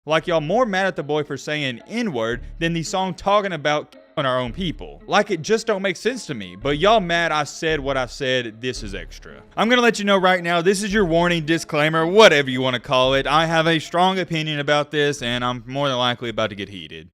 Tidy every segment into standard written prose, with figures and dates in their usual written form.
Like y'all more mad at the boy for saying N-word than the song talking about on our own people. Like it just don't make sense to me. But y'all mad I said what I said, this is extra. I'm gonna let you know right now, this is your warning, disclaimer, whatever you want to call it. I have a strong opinion about this and I'm more than likely about to get heated.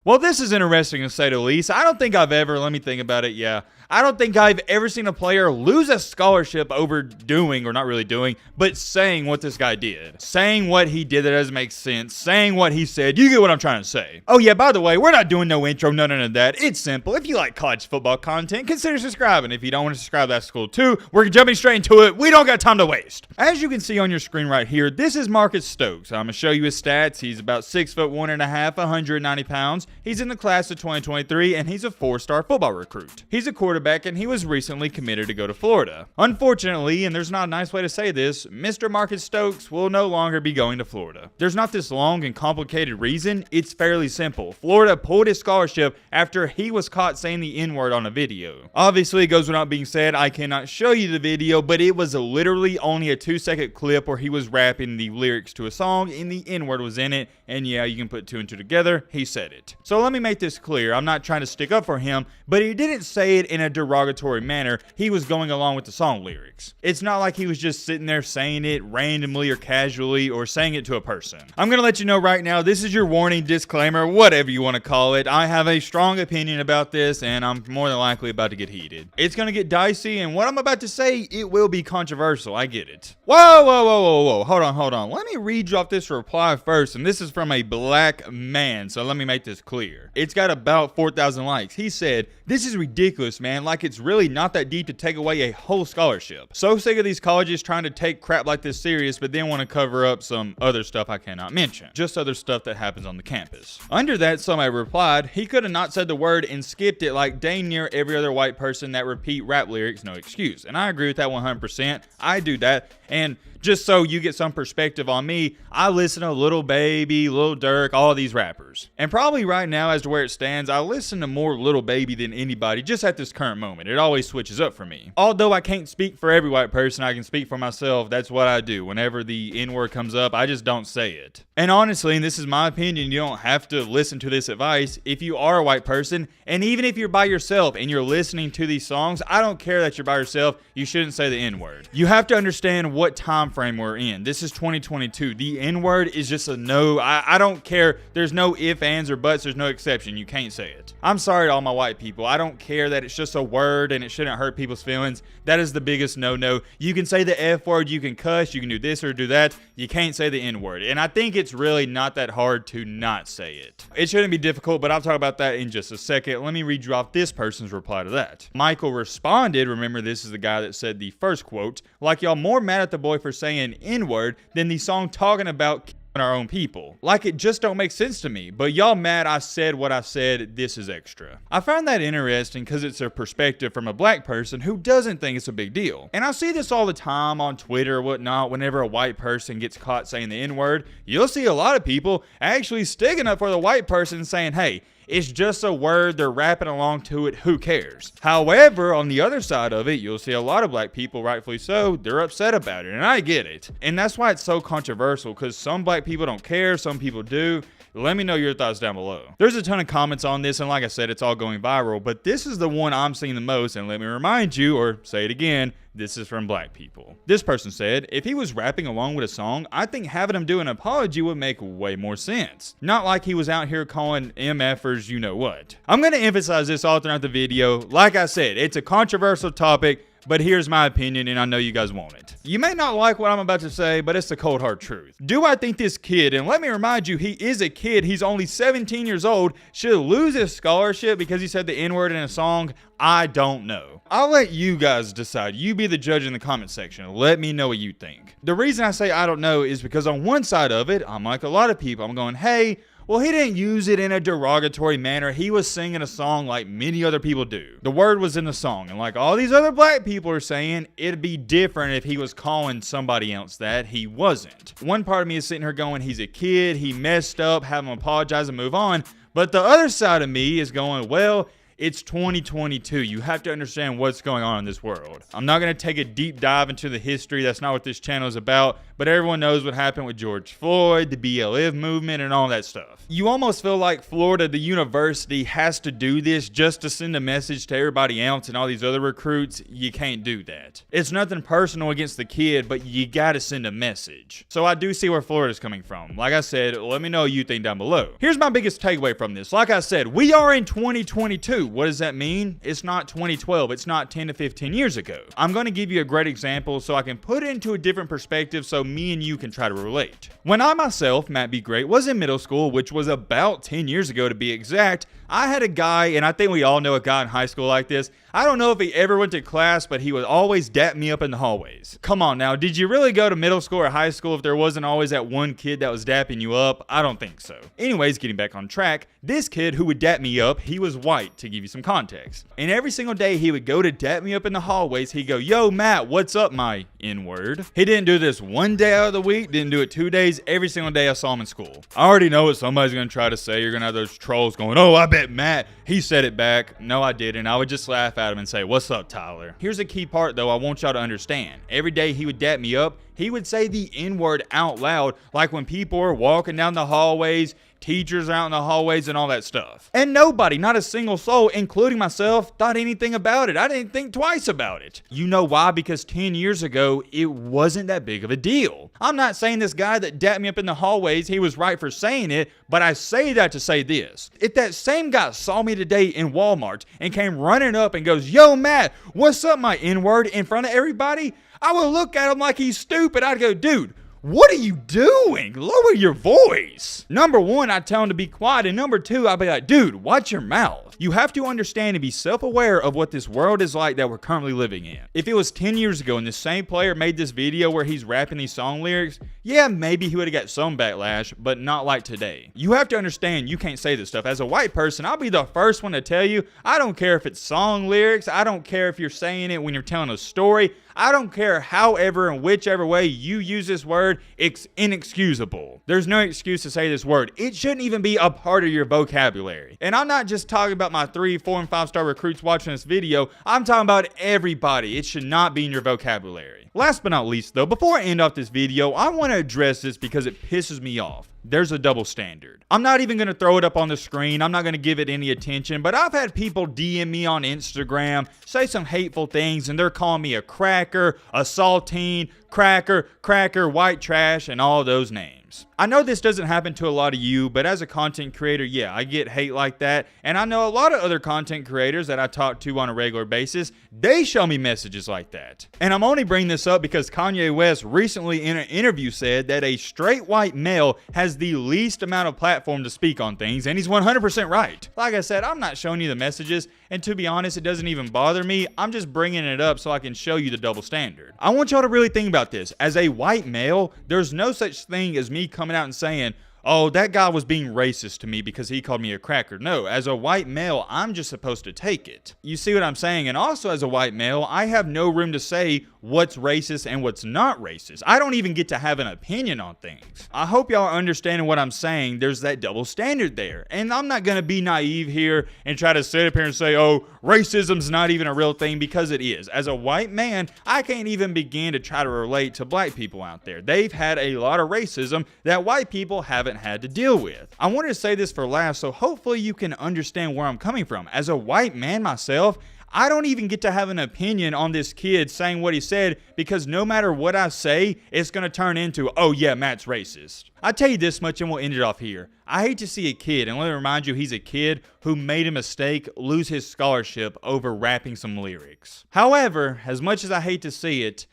Well, this is interesting to say the least. I don't think I've ever, let me think about it, yeah. I don't think I've ever seen a player lose a scholarship over doing, or not really doing, but saying what this guy did. Saying what he did that doesn't make sense. Saying what he said. You get what I'm trying to say. Oh yeah, by the way, we're not doing no intro, none of that. It's simple. If you like college football content, consider subscribing. If you don't want to subscribe, that's cool too. We're jumping straight into it. We don't got time to waste. As you can see on your screen right here, this is Marcus Stokes. I'm going to show you his stats. He's about 6'1.5", 190 pounds. He's in the class of 2023, and he's a 4-star football recruit. He's a quarterback, and he was recently committed to go to Florida. Unfortunately, and there's not a nice way to say this, Mr. Marcus Stokes will no longer be going to Florida. There's not this long and complicated reason. It's fairly simple. Florida pulled his scholarship after he was caught saying the N-word on a video. Obviously, it goes without being said, I cannot show you the video, but it was literally only a 2-second clip where he was rapping the lyrics to a song, and the N-word was in it, and yeah, you can put 2 and 2 together. He said it. So let me make this clear. I'm not trying to stick up for him, but he didn't say it in a derogatory manner. He was going along with the song lyrics. It's not like he was just sitting there saying it randomly or casually or saying it to a person. I'm going to let you know right now, this is your warning, disclaimer, whatever you want to call it. I have a strong opinion about this and I'm more than likely about to get heated. It's going to get dicey and what I'm about to say, it will be controversial. I get it. Whoa. Hold on. Let me read you off this reply first, and this is from a black man, so let me make this clear. It's got about 4,000 likes. He said, "This is ridiculous, man. Like it's really not that deep to take away a whole scholarship. So sick of these colleges trying to take crap like this serious, but then want to cover up some other stuff I cannot mention. Just other stuff that happens on the campus." Under that, somebody replied, "He could have not said the word and skipped it like dang near every other white person that repeat rap lyrics, no excuse." And I agree with that 100%. I do that. And just so you get some perspective on me, I listen to Lil Baby, Lil Durk, all these rappers. And probably right now, as to where it stands, I listen to more Lil Baby than anybody just at this current moment. It always switches up for me. Although I can't speak for every white person, I can speak for myself. That's what I do. Whenever the N-word comes up, I just don't say it. And honestly, and this is my opinion, you don't have to listen to this advice. If you are a white person, and even if you're by yourself and you're listening to these songs, I don't care that you're by yourself, you shouldn't say the N-word. You have to understand what time frame we're in. This is 2022. The N-word is just a no. I don't care. There's no ifs, ands, or buts. There's no exception. You can't say it. I'm sorry to all my white people. I don't care that it's just a word and it shouldn't hurt people's feelings. That is the biggest no-no. You can say the F word, you can cuss, you can do this or do that. You can't say the N-word. And I think it's really not that hard to not say it. It shouldn't be difficult, but I'll talk about that in just a second. Let me read you off this person's reply to that. Michael responded, remember this is the guy that said the first quote, "Like y'all more mad at the boy for saying N-word than the song talking about our own people. Like it just don't make sense to me, but y'all mad I said what I said, this is extra." I find that interesting because it's a perspective from a black person who doesn't think it's a big deal. And I see this all the time on Twitter or whatnot. Whenever a white person gets caught saying the N-word, you'll see a lot of people actually sticking up for the white person saying, hey, it's just a word, they're rapping along to it, who cares? However, on the other side of it, you'll see a lot of black people, rightfully so, they're upset about it, and I get it. And that's why it's so controversial, because some black people don't care, some people do. Let me know your thoughts down below. There's a ton of comments on this, and like I said, it's all going viral, but this is the one I'm seeing the most, and let me remind you, or say it again, this is from black people. This person said, "If he was rapping along with a song, I think having him do an apology would make way more sense. Not like he was out here calling MFers you know what." I'm going to emphasize this all throughout the video. Like I said, it's a controversial topic, but here's my opinion, and I know you guys want it. You may not like what I'm about to say, but it's the cold hard truth. Do I think this kid, and let me remind you, he is a kid, he's only 17 years old, should lose his scholarship because he said the N-word in a song? I don't know. I'll let you guys decide. You be the judge in the comment section. Let me know what you think. The reason I say I don't know is because on one side of it, I'm like a lot of people. I'm going, hey, well, he didn't use it in a derogatory manner. He was singing a song like many other people do. The word was in the song. And like all these other black people are saying, it'd be different if he was calling somebody else that. He wasn't. One part of me is sitting here going, he's a kid. He messed up. Have him apologize and move on. But the other side of me is going, well, It's 2022. You have to understand what's going on in this world. I'm not going to take a deep dive into the history. That's not what this channel is about. But everyone knows what happened with George Floyd, the BLM movement, and all that stuff. You almost feel like Florida, the university, has to do this just to send a message to everybody else and all these other recruits. You can't do that. It's nothing personal against the kid, but you got to send a message. So I do see where Florida's coming from. Like I said, let me know what you think down below. Here's my biggest takeaway from this. Like I said, we are in 2022. What does that mean? It's not 2012. It's not 10 to 15 years ago. I'm going to give you a great example so I can put it into a different perspective so me and you can try to relate. When I myself, Matt B. Great, was in middle school, which was about 10 years ago to be exact, I had a guy, and I think we all know a guy in high school like this. I don't know if he ever went to class, but he would always dap me up in the hallways. Come on now, did you really go to middle school or high school if there wasn't always that one kid that was dapping you up? I don't think so. Anyways, getting back on track, this kid who would dap me up, he was white, to give you some context. And every single day he would go to dap me up in the hallways, he'd go, "Yo, Matt, what's up, my N-word?" He didn't do this one day out of the week, didn't do it 2 days, every single day I saw him in school. I already know what somebody's gonna try to say. You're gonna have those trolls going, "Oh, I bet Matt, he said it back." No, I didn't. I would just laugh at him and say, "What's up, Tyler?" Here's a key part though I want y'all to understand. Every day he would dap me up, he would say the N-word out loud, like when people are walking down the hallways, teachers out in the hallways and all that stuff. And nobody, not a single soul, including myself, thought anything about it. I didn't think twice about it. You know why? Because 10 years ago, it wasn't that big of a deal. I'm not saying this guy that dapped me up in the hallways, he was right for saying it, but I say that to say this. If that same guy saw me today in Walmart and came running up and goes, "Yo, Matt, what's up, my N-word?" in front of everybody, I would look at him like he's stupid. I'd go, "Dude, what are you doing? Lower your voice." Number one, I'd tell him to be quiet. And number two, I'd be like, "Dude, watch your mouth." You have to understand and be self-aware of what this world is like that we're currently living in. If it was 10 years ago and the same player made this video where he's rapping these song lyrics, yeah, maybe he would have got some backlash, but not like today. You have to understand you can't say this stuff. As a white person, I'll be the first one to tell you, I don't care if it's song lyrics. I don't care if you're saying it when you're telling a story. I don't care however and whichever way you use this word, it's inexcusable. There's no excuse to say this word. It shouldn't even be a part of your vocabulary. And I'm not just talking about my 3, 4, and 5-star recruits watching this video. I'm talking about everybody. It should not be in your vocabulary. Last but not least though, before I end off this video, I want to address this because it pisses me off. There's a double standard. I'm not even going to throw it up on the screen. I'm not going to give it any attention, but I've had people DM me on Instagram, say some hateful things, and they're calling me a cracker, a saltine, cracker, white trash, and all those names. I know this doesn't happen to a lot of you, but as a content creator, yeah, I get hate like that. And I know a lot of other content creators that I talk to on a regular basis, they show me messages like that. And I'm only bringing this up because Kanye West recently in an interview said that a straight white male has the least amount of platform to speak on things, and he's 100% right. Like I said, I'm not showing you the messages, and to be honest, it doesn't even bother me. I'm just bringing it up so I can show you the double standard. I want y'all to really think about this. As a white male, there's no such thing as me coming out and saying, "Oh, that guy was being racist to me because he called me a cracker." No, as a white male, I'm just supposed to take it. You see what I'm saying? And also as a white male, I have no room to say what's racist and what's not racist. I don't even get to have an opinion on things. I hope y'all are understanding what I'm saying. There's that double standard there. And I'm not going to be naive here and try to sit up here and say, "Oh, racism's not even a real thing," because it is. As a white man, I can't even begin to try to relate to black people out there. They've had a lot of racism that white people haven't had to deal with. I wanted to say this for last, so hopefully you can understand where I'm coming from. As a white man myself, I don't even get to have an opinion on this kid saying what he said, because no matter what I say, it's going to turn into, "Oh yeah, Matt's racist." I tell you this much and we'll end it off here. I hate to see a kid, and let me remind you, he's a kid who made a mistake, lose his scholarship over rapping some lyrics. However, as much as I hate to see it,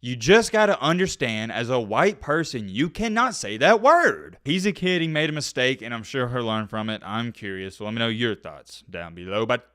you just got to understand, as a white person, you cannot say that word. He's a kid, he made a mistake, and I'm sure he'll learn from it. I'm curious, so let me know your thoughts down below. But,